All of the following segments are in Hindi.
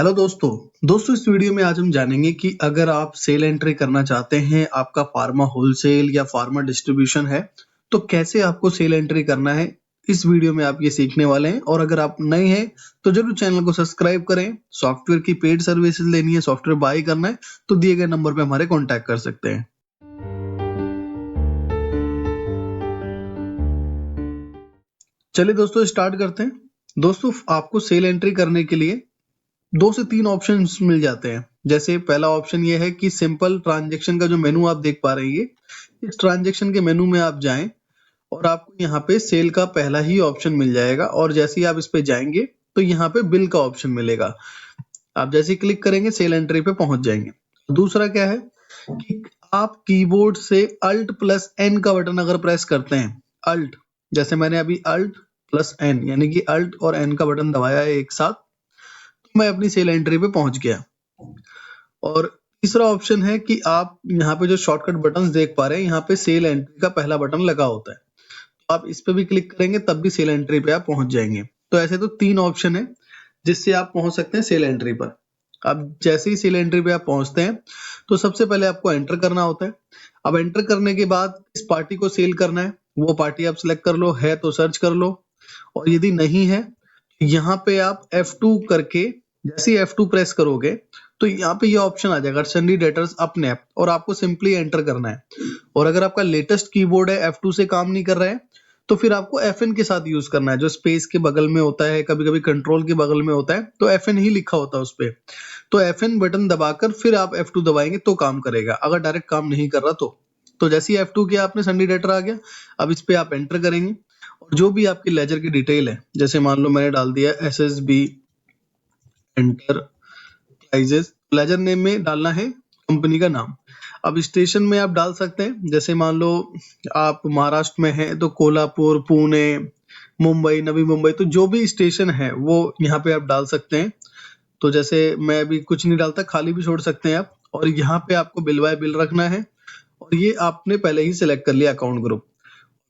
हेलो दोस्तों इस वीडियो में आज हम जानेंगे कि अगर आप सेल एंट्री करना चाहते हैं, आपका फार्मा होलसेल या फार्मा डिस्ट्रीब्यूशन है, तो कैसे आपको सेल एंट्री करना है, इस वीडियो में आप ये सीखने वाले हैं। और अगर आप नए हैं तो जरूर चैनल को सब्सक्राइब करें। सॉफ्टवेयर की पेड सर्विसेज लेनी है, सॉफ्टवेयर बाय करना है, तो दिए गए नंबर पे हमारे कॉन्टैक्ट कर सकते हैं। चलिए दोस्तों स्टार्ट करते हैं। दोस्तों आपको सेल एंट्री करने के लिए 2 से 3 ऑप्शंस मिल जाते हैं। जैसे पहला ऑप्शन ये है कि सिंपल ट्रांजैक्शन का जो मेनू आप देख पा रहे हैं, इस ट्रांजैक्शन के मेनू में आप जाएं और आपको यहाँ पे सेल का पहला ही ऑप्शन मिल जाएगा। और जैसे ही आप इस पे जाएंगे तो यहाँ पे बिल का ऑप्शन मिलेगा। आप जैसे ही क्लिक करेंगे सेल एंट्री पे पहुंच जाएंगे। दूसरा क्या है कि आप कीबोर्ड से अल्ट प्लस एन का बटन अगर प्रेस करते हैं, अल्ट, जैसे मैंने अभी अल्ट प्लस एन यानी कि अल्ट और एन का बटन दबाया है एक साथ, तो मैं अपनी सेल एंट्री पे पहुंच गया। और तीसरा ऑप्शन है कि आप यहाँ पे जो शॉर्टकट बटन्स देख पा रहे हैं, यहाँ पे सेल एंट्री का पहला बटन लगा होता है, तो आप इस पे भी क्लिक करेंगे तब भी सेल एंट्री पे आप पहुंच जाएंगे। तो ऐसे तो 3 ऑप्शन है जिससे आप पहुंच सकते हैं सेल एंट्री पर। अब जैसे ही सेल एंट्री पे आप पहुंचते हैं तो सबसे पहले आपको एंटर करना होता है। अब एंटर करने के बाद इस पार्टी को सेल करना है, वो पार्टी आप सिलेक्ट कर लो, है तो सर्च कर लो, और यदि नहीं है यहाँ पे आप F2 करके, जैसे ही F2 प्रेस करोगे तो यहाँ पे ये ऑप्शन आ जाएगा सेंड डेटर्स अपने आप, और आपको सिंपली एंटर करना है। और अगर आपका लेटेस्ट कीबोर्ड है F2 से काम नहीं कर रहा है तो फिर आपको FN के साथ यूज करना है, जो स्पेस के बगल में होता है, कभी कभी कंट्रोल के बगल में होता है, तो FN ही लिखा होता है उस पे। तो FN बटन दबाकर फिर आप F2 दबाएंगे तो काम करेगा, अगर डायरेक्ट काम नहीं कर रहा तो जैसे ही F2 किया आपने सेंड डेटर आ गया। अब इस पे आप एंटर करेंगे और जो भी आपकी लेजर की डिटेल है, जैसे मान लो मैंने डाल दिया SSB एंटरप्राइजेस, लेजर नेम में डालना है कंपनी का नाम। अब स्टेशन में आप डाल सकते हैं, जैसे मान लो आप महाराष्ट्र में हैं तो कोल्हापुर, पुणे, मुंबई, नवी मुंबई, तो जो भी स्टेशन है वो यहाँ पे आप डाल सकते हैं। तो जैसे मैं अभी कुछ नहीं डालता, खाली भी छोड़ सकते हैं आप। और यहाँ पे आपको बिल बाय बिल रखना है, और ये आपने पहले ही सिलेक्ट कर लिया account group.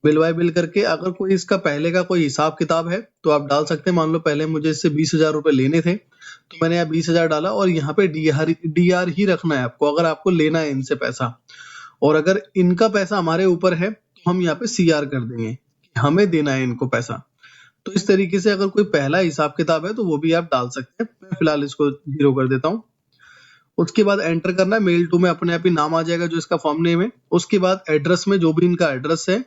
Bill bye bill करके अगर कोई इसका पहले का कोई हिसाब किताब है तो आप डाल सकते हैं। मान लो पहले मुझे इससे 20,000 रुपए लेने थे तो मैंने यहाँ 20,000 डाला, और यहाँ पे डीआर ही रखना है आपको अगर आपको लेना है इनसे पैसा। और अगर इनका पैसा हमारे ऊपर है तो हम यहाँ पे सीआर कर देंगे कि हमें देना है इनको पैसा। तो इस तरीके से अगर कोई पहला हिसाब किताब है तो वो भी आप डाल सकते हैं। मैं फिलहाल इसको 0 कर देता हूँ। उसके बाद एंटर करना है, मेल टू में अपने आप ही नाम आ जाएगा जो इसका फॉर्म नेम है। उसके बाद एड्रेस में जो भी इनका एड्रेस है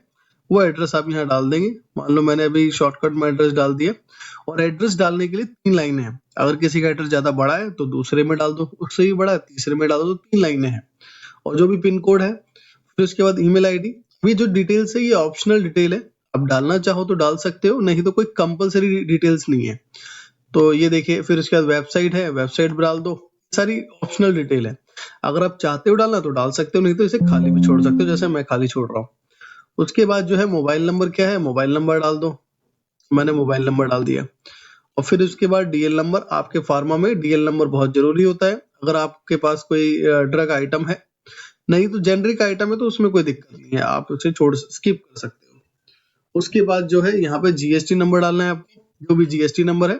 वो एड्रेस आप यहाँ डाल देंगे। मान लो मैंने अभी शॉर्टकट में एड्रेस डाल दिया। और एड्रेस डालने के लिए 3 लाइनें हैं। अगर किसी का एड्रेस ज्यादा बड़ा है तो दूसरे में डाल दो, उससे भी बड़ा है तीसरे में डाल दो, तो 3 लाइनें हैं। और जो भी पिन कोड है, फिर उसके बाद ईमेल आईडी। ये जो डिटेल्स है ये ऑप्शनल डिटेल है, अब डालना चाहो तो डाल सकते हो, नहीं तो कोई कंपलसरी डिटेल्स नहीं है। तो ये देखिए, फिर उसके बाद वेबसाइट है, वेबसाइट पर डाल दो। सारी ऑप्शनल डिटेल है, अगर आप चाहते हो डालना तो डाल सकते हो, नहीं तो इसे खाली भी छोड़ सकते हो, जैसे मैं खाली छोड़ रहा हूँ। उसके बाद जो है मोबाइल नंबर क्या है, मोबाइल नंबर डाल दो। मैंने मोबाइल नंबर डाल दिया। और फिर उसके बाद डीएल नंबर, आपके फार्मा में डीएल नंबर बहुत जरूरी होता है। अगर आपके पास कोई ड्रग आइटम है, नहीं तो जेनरिक आइटम है तो उसमें कोई दिक्कत नहीं है, आप उसे छोड़ स्किप कर सकते हो। उसके बाद जो है यहाँ पे जीएसटी नंबर डालना है आपको, जो भी जीएसटी नंबर है।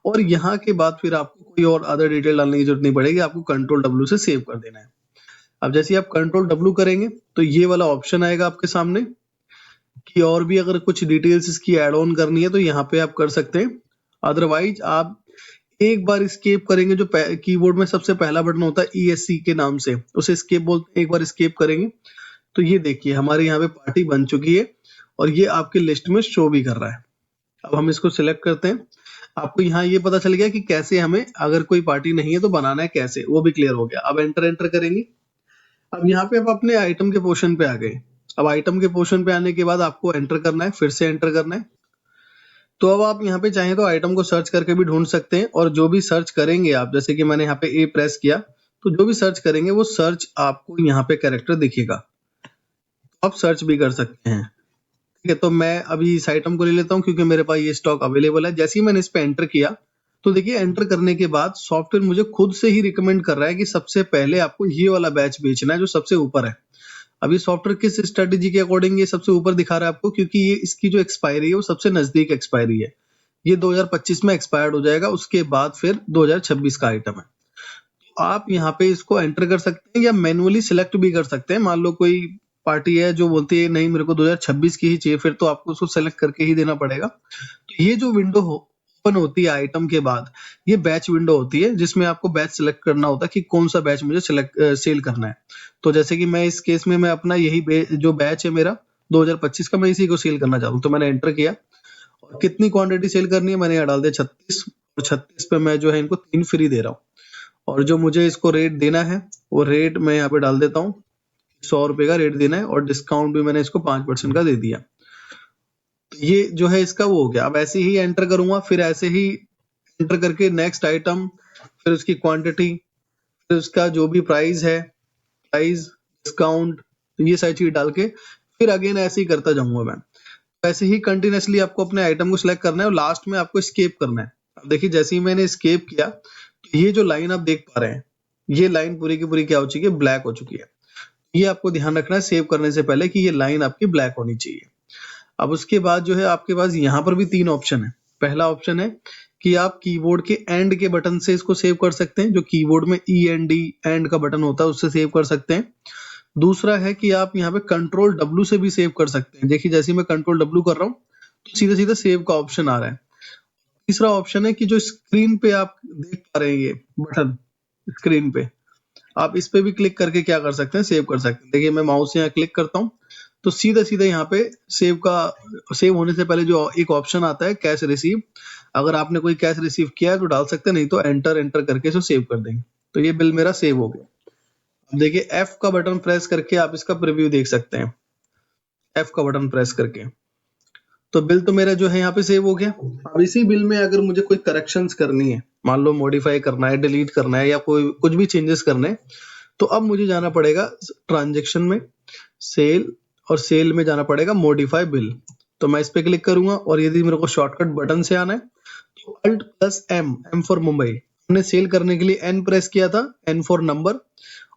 और यहाँ के बाद फिर आपको कोई और अदर डिटेल डालने की जरूरत नहीं पड़ेगी, आपको कंट्रोल डब्ल्यू से सेव कर देना है। अब जैसे ही आप कंट्रोल डब्ल्यू करेंगे तो ये वाला ऑप्शन आएगा आपके सामने कि और भी अगर कुछ डिटेल्स इसकी ऐड ऑन करनी है तो यहाँ पे आप कर सकते हैं। अदरवाइज आप एक बार स्केप करेंगे, जो कीबोर्ड में सबसे पहला बटन होता है ESC के नाम से, उसे स्केप बोलते हैं। एक बार स्केप करेंगे तो ये देखिए हमारे यहाँ पे पार्टी बन चुकी है और ये आपके लिस्ट में शो भी कर रहा है। अब हम इसको सिलेक्ट करते हैं। आपको यहाँ ये पता चल गया कि कैसे हमें, अगर कोई पार्टी नहीं है तो बनाना है कैसे, वो भी क्लियर हो गया। अब एंटर करेंगे। अब यहाँ पे आप अपने आइटम के पोर्शन पे आ गए। अब आइटम के पोर्शन पे आने के बाद आपको एंटर करना है, फिर से एंटर करना है। तो अब आप यहाँ पे चाहें तो आइटम को सर्च करके भी ढूंढ सकते हैं, और जो भी सर्च करेंगे आप, जैसे कि मैंने यहाँ पे ए प्रेस किया तो जो भी सर्च करेंगे वो सर्च आपको यहाँ पे कैरेक्टर दिखेगा, आप सर्च भी कर सकते हैं। ठीक है, तो मैं अभी इस आइटम को ले लेता हूँ क्योंकि मेरे पास ये स्टॉक अवेलेबल है। जैसे ही मैंने इस पे एंटर किया तो देखिए एंटर करने के बाद सॉफ्टवेयर मुझे खुद से ही रिकमेंड कर रहा है कि सबसे पहले आपको ये वाला बैच बेचना है जो सबसे ऊपर है। अभी सॉफ्टवेयर किस स्ट्रेटेजी के अकॉर्डिंग ये सबसे ऊपर दिखा रहा है आपको, क्योंकि ये इसकी जो एक्सपायरी है वो सबसे नजदीक एक्सपायरी है। ये 2025 में एक्सपायर्ड हो जाएगा, उसके बाद फिर 2026 का आइटम है। आप यहाँ पे इसको एंटर कर सकते हैं या मैन्युअली सिलेक्ट भी कर सकते हैं। मान लो कोई पार्टी है जो बोलती है नहीं मेरे को 2026 की ही चाहिए, फिर तो आपको उसको सेलेक्ट करके ही देना पड़ेगा। तो ये जो विंडो ओपन होती है आइटम के बाद, ये बैच विंडो होती है जिसमें आपको बैच सिलेक्ट करना होता है कि कौन सा बैच मुझे सेल करना है। तो जैसे कि मैं इस केस में मैं अपना यही जो बैच है मेरा 2025 का, मैं इसी को सेल करना चाहूँ, तो मैंने एंटर किया और कितनी क्वांटिटी सेल करनी है मैंने यहाँ डाल दिया 36, और 36 पे मैं जो है इनको 3 फ्री दे रहा हूँ। और जो मुझे इसको रेट देना है वो रेट मैं यहाँ पे डाल देता हूँ, 100 रुपए का रेट देना है, और डिस्काउंट भी मैंने इसको 5% का दे दिया। तो ये जो है इसका वो हो गया। अब ऐसे ही एंटर करूंगा, फिर ऐसे ही एंटर करके नेक्स्ट आइटम, फिर उसकी क्वांटिटी, फिर उसका जो भी प्राइस है, प्राइस, डिस्काउंट, तो ये सारी चीज डाल के फिर अगेन ऐसे ही करता जाऊंगा मैं। ऐसे ही कंटिन्यूसली आपको अपने आइटम को सिलेक्ट करना है और लास्ट में आपको स्केप करना है। अब देखिए जैसे ही मैंने स्केप किया तो ये जो लाइन आप देख पा रहे हैं, ये लाइन पूरी की पूरी क्या हो चुकी है, ब्लैक हो चुकी है। ये आपको ध्यान रखना है सेव करने से पहले कि ये लाइन आपकी ब्लैक होनी चाहिए। अब उसके बाद जो है आपके पास यहाँ पर भी 3 ऑप्शन है। पहला ऑप्शन है कि आप कीबोर्ड के एंड के बटन से इसको सेव कर सकते हैं, जो कीबोर्ड में END एंड का बटन होता है उससे सेव कर सकते हैं। दूसरा है कि आप यहाँ पे कंट्रोल W से भी सेव कर सकते हैं। देखिए जैसे मैं कंट्रोल W कर रहा हूँ तो सीधा सीधा सेव का ऑप्शन आ रहा है। तीसरा ऑप्शन है कि जो स्क्रीन पे आप देख पा रहे हैं ये बटन स्क्रीन पे, आप इस पे भी क्लिक करके क्या कर सकते हैं, सेव कर सकते हैं। देखिए मैं माउस से यहाँ क्लिक करता हूँ तो सीधा सीधा यहाँ पे सेव होने से पहले जो एक ऑप्शन आता है कैश रिसीव, अगर आपने कोई कैश रिसीव किया है तो डाल सकते हैं, नहीं तो एंटर करके इसको सेव कर देंगे। तो ये बिल मेरा सेव हो गया। अब देखिए F का बटन प्रेस करके आप इसका प्रीव्यू देख सकते हैं, F का बटन प्रेस करके। तो बिल तो मेरा जो है यहाँ पे सेव हो गया। अब इसी बिल में अगर मुझे कोई करेक्शंस करनी है, मान लो मॉडिफाई करना है, डिलीट करना है, या कोई कुछ भी चेंजेस करने हैं, तो अब मुझे जाना पड़ेगा ट्रांजेक्शन में, सेल, और सेल में जाना पड़ेगा मॉडिफाई बिल। तो मैं इस पे क्लिक करूंगा और यदि मेरे को शॉर्टकट बटन से आना है तो Alt+M, M फॉर मुंबई। हमने सेल करने के लिए N प्रेस किया था, N फॉर नंबर,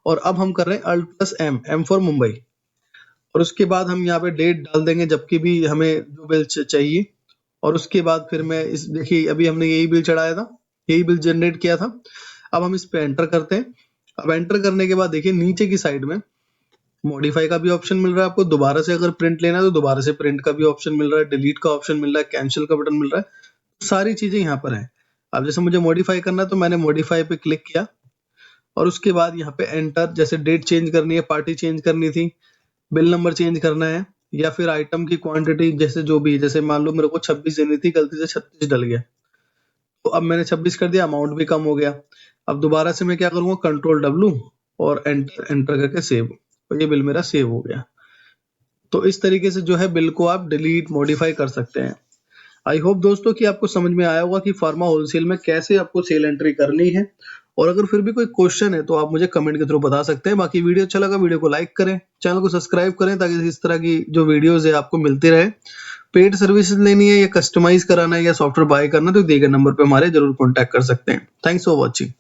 और अब हम कर रहे हैं Alt+M, M फॉर मुंबई। और उसके बाद हम यहाँ पे डेट डाल देंगे जबकि भी हमें जो बिल चाहिए। और उसके बाद फिर मैं इस देखिए अभी हमने यही बिल चढ़ाया था, यही बिल जनरेट किया था। अब हम इस पे एंटर करते हैं। अब एंटर करने के बाद देखिए नीचे की साइड में मॉडिफाई का भी ऑप्शन मिल रहा है आपको, दोबारा से अगर प्रिंट लेना है तो दोबारा से प्रिंट का भी ऑप्शन मिल रहा है, डिलीट का ऑप्शन मिल रहा है, कैंसिल का बटन मिल रहा है, सारी चीजें यहाँ पर है। अब जैसे मुझे मॉडिफाई करना है तो मैंने मॉडिफाई पे क्लिक किया और उसके बाद यहाँ पे एंटर, जैसे डेट चेंज करनी है, पार्टी चेंज करनी थी, बिल नंबर चेंज करना है, या फिर आइटम की क्वांटिटी जैसे जो भी, जैसे मान लो मेरे को 26 देनी थी, गलती से 36 डल गया तो अब मैंने 26 कर दिया, अमाउंट भी कम हो गया। अब दोबारा से मैं क्या करूंगा, कंट्रोल W और एंटर करके सेव, और ये बिल मेरा सेव हो गया। तो इस तरीके से जो है बिल को आप डिलीट मॉडिफाई कर सकते हैं। आई होप दोस्तों कि आपको समझ में आया होगा कि फार्मा होलसेल में कैसे आपको सेल एंट्री करनी है। और अगर फिर भी कोई क्वेश्चन है तो आप मुझे कमेंट के थ्रू बता सकते हैं। बाकी वीडियो अच्छा लगा, वीडियो को लाइक करें, चैनल को सब्सक्राइब करें ताकि इस तरह की जो वीडियोस है आपको मिलती रहे। पेड सर्विसेज लेनी है या कस्टमाइज कराना है या सॉफ्टवेयर बाय करना है तो दिए गए नंबर पे हमारे जरूर कॉन्टैक्ट कर सकते हैं। Thanks for watching.